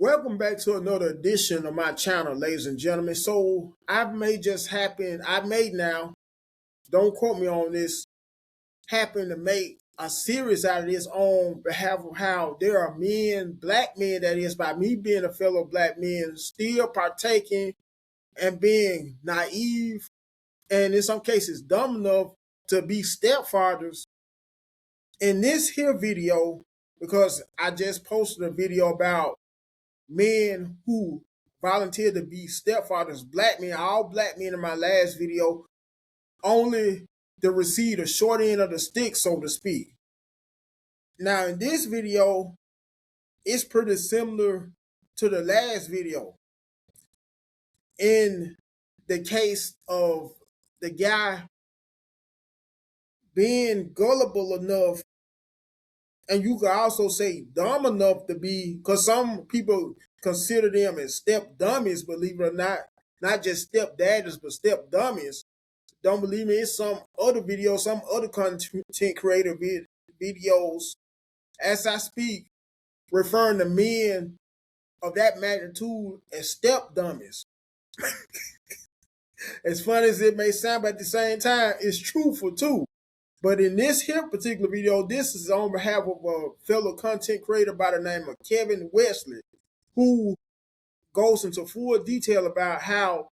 Welcome back to another edition of my channel, ladies and gentlemen. So I made now, don't quote me on this, happen to make a series out of this on behalf of how there are men, black men, that is, by me being a fellow black man, still partaking and being naive and in some cases dumb enough to be stepfathers. In this here video, because I just posted a video about men who volunteered to be stepfathers, black men, all black men in my last video, only to receive the short end of the stick, so to speak. Now, in this video, it's pretty similar to the last video. In the case of the guy being gullible enough, and you could also say dumb enough to be, because some people consider them as step dummies, believe it or not just step daddies, but step dummies. Don't believe me, it's some other videos, some other content creator videos, as I speak, referring to men of that magnitude as step dummies. As funny as it may sound, but at the same time, it's truthful too. But in this here particular video, this is on behalf of a fellow content creator by the name of Kevin Wesley, who goes into full detail about how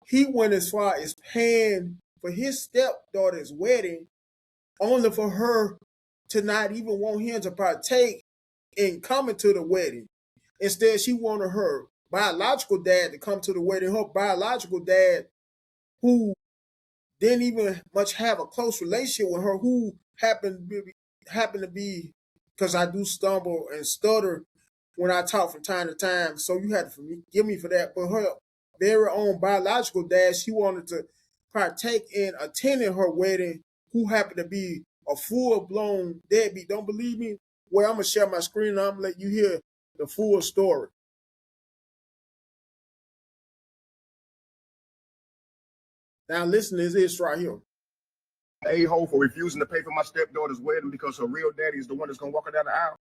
he went as far as paying for his stepdaughter's wedding, only for her to not even want him to partake in coming to the wedding. Instead, she wanted her biological dad to come to the wedding. Her biological dad, who didn't even much have a close relationship with her, who happened to be, because I do stumble and stutter when I talk from time to time, so you have to forgive me for that. But her very own biological dad, she wanted to partake in attending her wedding, who happened to be a full-blown deadbeat. Don't believe me? Well, I'm going to share my screen and I'm going to let you hear the full story. Now listen to this right here. A-hole for refusing to pay for my stepdaughter's wedding because her real daddy is the one that's going to walk her down the aisle.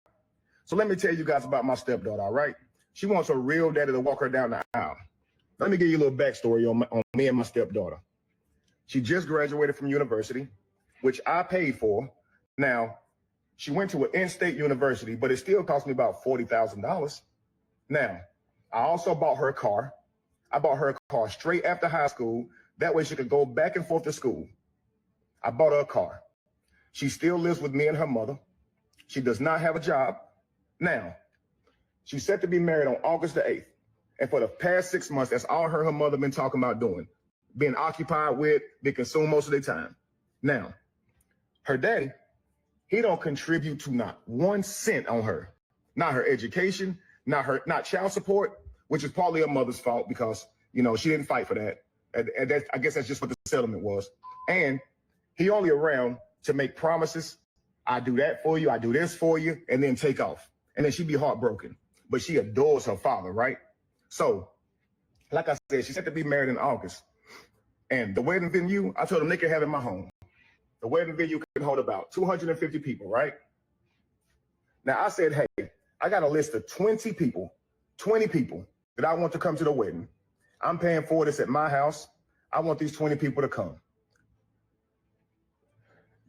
So let me tell you guys about my stepdaughter, all right? She wants her real daddy to walk her down the aisle. Let me give you a little backstory on me and my stepdaughter. She just graduated from university, which I paid for. Now, she went to an in-state university, but it still cost me about $40,000. Now, I also bought her a car. I bought her a car straight after high school. That way she could go back and forth to school. I bought her a car. She still lives with me and her mother. She does not have a job. Now, she's set to be married on August the 8th. And for the past 6 months, that's all her mother been talking about doing, being occupied with, being consumed most of their time. Now, her daddy, he don't contribute to not 1 cent on her. Not her education, not child support, which is partly her mother's fault because, you know, she didn't fight for that. And that, I guess that's just what the settlement was. And he only around to make promises. I do that for you, I do this for you, and then take off. And then she'd be heartbroken. But she adores her father, right? So, like I said, she's set to be married in August. And the wedding venue, I told them they could have it in my home. The wedding venue can hold about 250 people, right? Now I said, hey, I got a list of 20 people that I want to come to the wedding. I'm paying for this at my house. I want these 20 people to come.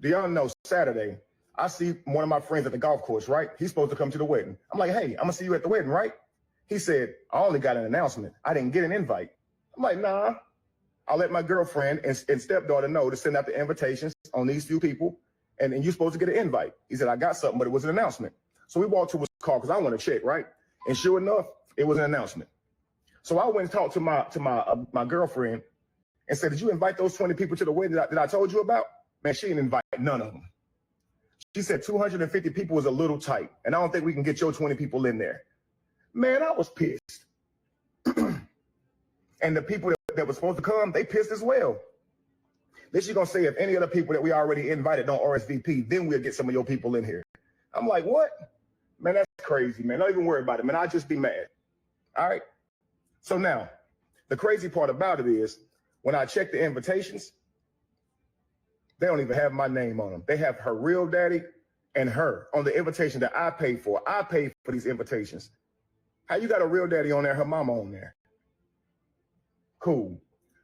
Do y'all know Saturday, I see one of my friends at the golf course, right? He's supposed to come to the wedding. I'm like, hey, I'm gonna see you at the wedding, right? He said, I only got an announcement. I didn't get an invite. I'm like, nah. I'll let my girlfriend and stepdaughter know to send out the invitations on these few people, and you're supposed to get an invite. He said, I got something, but it was an announcement. So we walked to his car because I want to check, right? And sure enough, it was an announcement. So I went and talked to my girlfriend and said, did you invite those 20 people to the wedding that I told you about? Man, she didn't invite none of them. She said 250 people was a little tight, and I don't think we can get your 20 people in there. Man, I was pissed. And the people that were supposed to come, they pissed as well. Then she's going to say, if any other people that we already invited don't RSVP, then we'll get some of your people in here. I'm like, what? Man, that's crazy, man. Don't even worry about it, man. I'll just be mad. All right? So now, the crazy part about it is, when I check the invitations, they don't even have my name on them. They have her real daddy and her on the invitation that I paid for. I paid for these invitations. How you got a real daddy on there, her mama on there? Cool.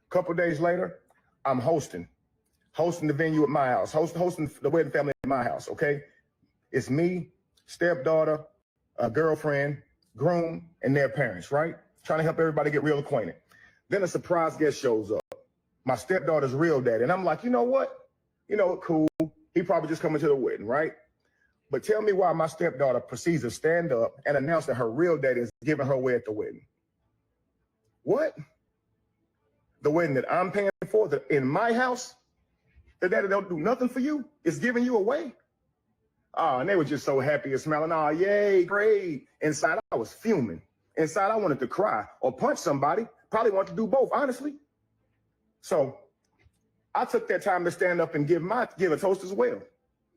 Couple days later, I'm hosting the venue at my house, hosting the wedding family at my house, okay? It's me, stepdaughter, a girlfriend, groom, and their parents, right? Trying to help everybody get real acquainted. Then a surprise guest shows up, my stepdaughter's real daddy. And I'm like, you know what? You know, cool. He probably just coming to the wedding, right? But tell me why my stepdaughter proceeds to stand up and announce that her real daddy is giving her away at the wedding. What? The wedding that I'm paying for, in my house, the daddy don't do nothing for you, is giving you away? Oh, and they were just so happy and smiling. Oh, yay, great. Inside, I was fuming. Inside, I wanted to cry or punch somebody. Probably wanted to do both, honestly. So I took that time to stand up and give a toast as well.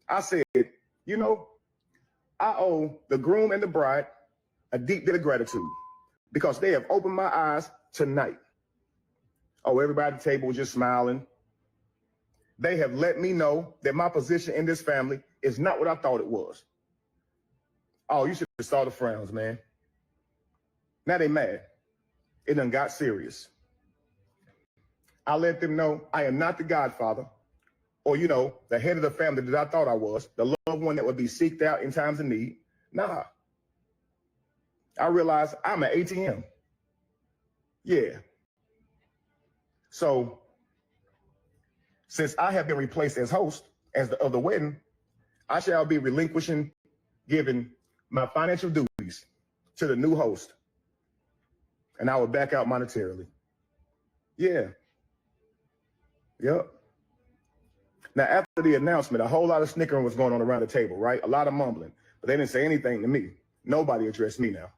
I said, you know, I owe the groom and the bride a deep bit of gratitude because they have opened my eyes tonight. Oh, everybody at the table was just smiling. They have let me know that my position in this family is not what I thought it was. Oh, you should have saw the frowns, man. Now they mad. It done got serious. I let them know I am not the godfather or, you know, the head of the family that I thought I was, the loved one that would be seeked out in times of need. Nah. I realized I'm an ATM. Yeah. So since I have been replaced as host of the wedding, I shall be relinquishing, giving my financial duties to the new host. And I will back out monetarily. Yeah. Yep. Now, after the announcement, a whole lot of snickering was going on around the table, right? A lot of mumbling, but they didn't say anything to me. Nobody addressed me now.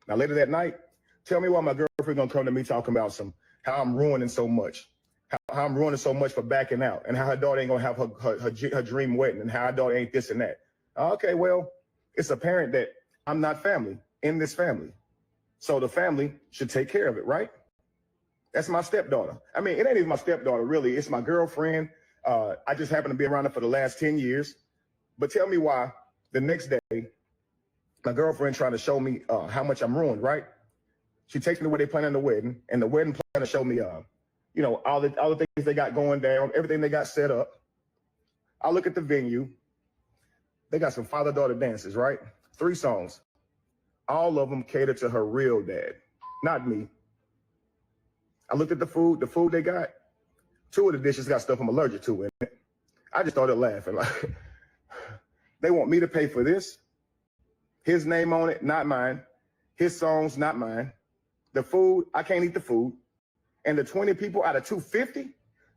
Now, later that night, tell me why my girlfriend gonna come to me talking about how I'm ruining so much, how I'm ruining so much for backing out, and how her daughter ain't gonna have her dream wedding, and how her daughter ain't this and that. Okay, well, it's apparent that I'm not family in this family. So the family should take care of it, right? That's my stepdaughter. I mean, it ain't even my stepdaughter, really. It's my girlfriend. I just happen to be around her for the last 10 years. But tell me why the next day, my girlfriend trying to show me how much I'm ruined, right? She takes me to where they planning the wedding, and the wedding planner showed me, you know, all the things they got going down, everything they got set up. I look at the venue. They got some father-daughter dances, right? 3 songs. All of them cater to her real dad, not me. I looked at the food they got. 2 of the dishes got stuff I'm allergic to in it. I just started laughing. Like, they want me to pay for this. His name on it, not mine. His songs, not mine. The food, I can't eat the food. And the 20 people out of 250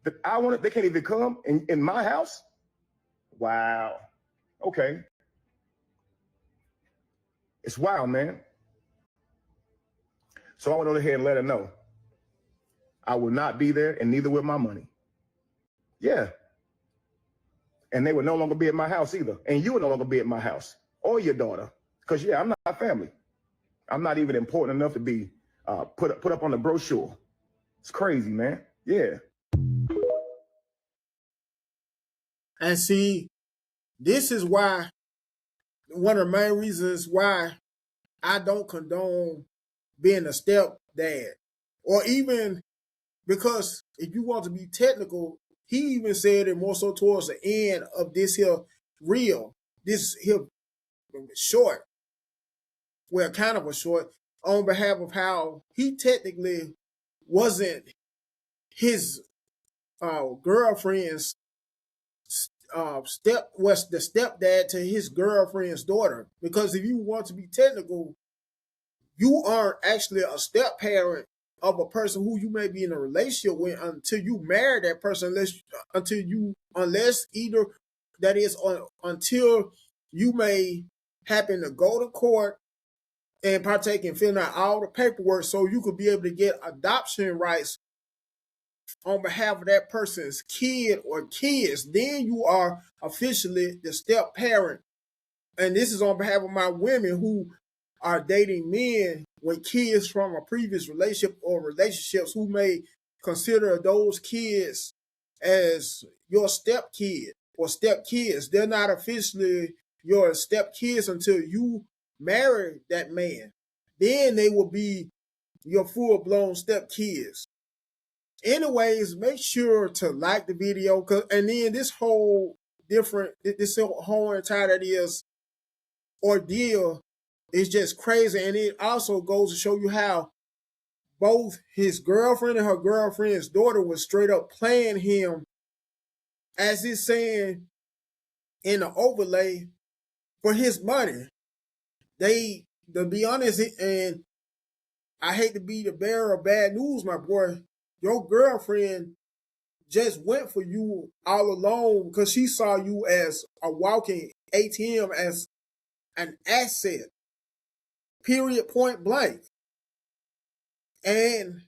that I wanted, they can't even come in my house. Wow. Okay. It's wild, man. So I went on ahead and let her know I will not be there, and neither will my money. Yeah. And they will no longer be at my house either. And you will no longer be at my house or your daughter. Because, yeah, I'm not family. I'm not even important enough to be put up on the brochure. It's crazy, man. Yeah. And see, this is why, one of the main reasons why I don't condone being a stepdad. Or even because if you want to be technical, he even said it more so towards the end of this here reel, this here short, well, kind of a short, on behalf of how he technically wasn't his girlfriend's was the stepdad to his girlfriend's daughter. Because if you want to be technical, you aren't actually a step parent of a person who you may be in a relationship with until you marry that person, unless either that is until you may happen to go to court and partake in filling out all the paperwork so you could be able to get adoption rights on behalf of that person's kid or kids. Then you are officially the step parent. And this is on behalf of my women who are dating men with kids from a previous relationship or relationships who may consider those kids as your step kid or step kids. They're not officially your step kids until you marry that man. then they will be your full-blown stepkids. Anyways, make sure to like the video, and then this whole entire that is ordeal is just crazy, and it also goes to show you how both his girlfriend and her girlfriend's daughter was straight up playing him, as it's saying in the overlay, for his money. They, to be honest, and I hate to be the bearer of bad news, my boy, your girlfriend just went for you all alone because she saw you as a walking ATM, as an asset, period, point blank. And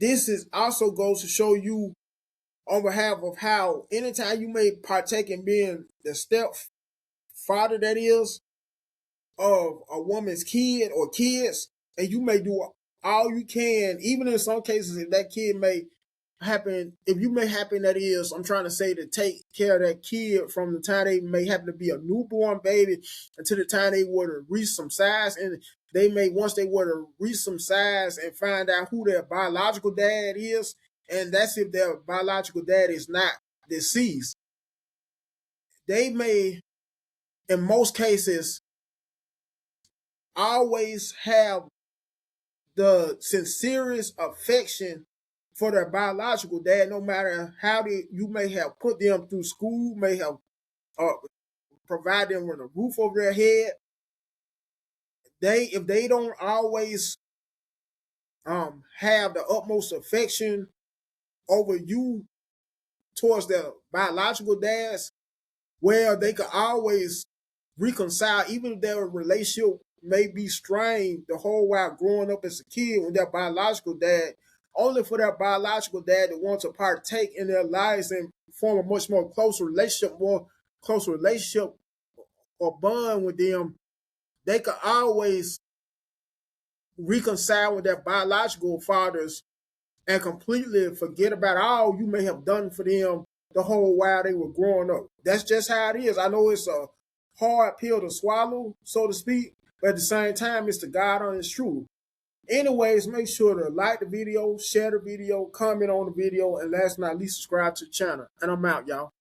this is also goes to show you on behalf of how anytime you may partake in being the stepfather, that is, of a woman's kid or kids, and you may do all you can, even in some cases, if that kid may happen, that is, I'm trying to say, to take care of that kid from the time they may happen to be a newborn baby until the time they were to reach some size. And they may, once they were to reach some size and find out who their biological dad is, and that's if their biological dad is not deceased, they may, in most cases, always have the sincerest affection for their biological dad, no matter how you may have put them through school, may have provided them with a roof over their head. If they don't always have the utmost affection over you towards their biological dads, where they could always reconcile, even if their relationship may be strained the whole while growing up as a kid with their biological dad, only for their biological dad to want to partake in their lives and form a much more closer relationship or bond with them, they could always reconcile with their biological fathers and completely forget about all you may have done for them the whole while they were growing up. That's just how it is. I know it's a hard pill to swallow, so to speak, but at the same time, it's the God honest truth. Anyways, make sure to like the video, share the video, comment on the video, and last but not least, subscribe to the channel. And I'm out, y'all.